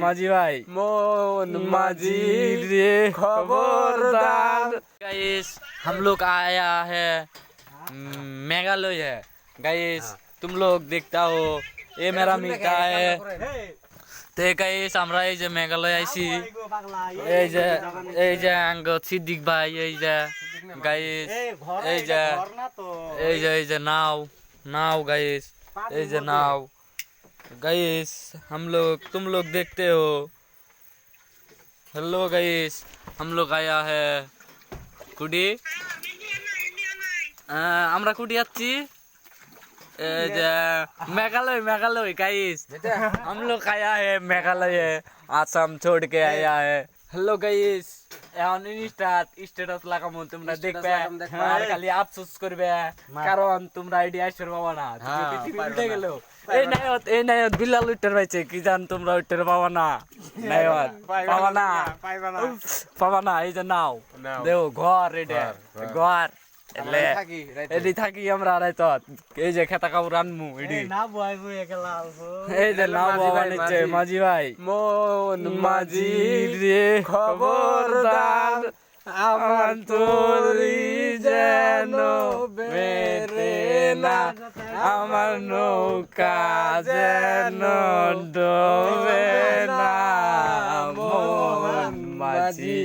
माझी भाई मोन माझी रे खबरदार। गाइस हम लोग आया है मेघालय है गाइस, तुम लोग देखता हो ये मेरा मिलता है ते गाइस আমরা এই যে মেঘালয় আইছি এই যে আঙ্গ সিদ্দিক ভাই এই যে গাইস এই যে नाव गाइस এই যে नाव गाइस हम लोग तुम लोग देखते हो। हेलो गाइस हम लोग आया है कुडी আমরা কুটি যাচ্ছি এই যে मेघालय गाइस हम लोग आया है मेघालय आसाम छोड़ के आया है। हेलो गाइस এখন স্ট্যাটাস লাগামু তোমরা দেখবে আর খালি আফসোস করবে কারণ তোমরা আইডিয়া আইসর পাবা না পৃথিবী উল্টে গেল। এই নায়ত বিলাল উইটার পাইছে কি জান তোমরা উইটার পাবা না নায়ত পাবা না এই যে নাও দেও ঘর এটা ঘর এলে এডি থাকি আমরা রাইত এই যে খেতা কাপড় আনমু এডি না বয় বয় একলা এই যে না বাবা নিচে মাঝি ভাই মোন মাঝি রে খবরদার। আমার তোরি যেন বেরে না আমার নৌকা যেন ডোবে না মোহন মাঝি।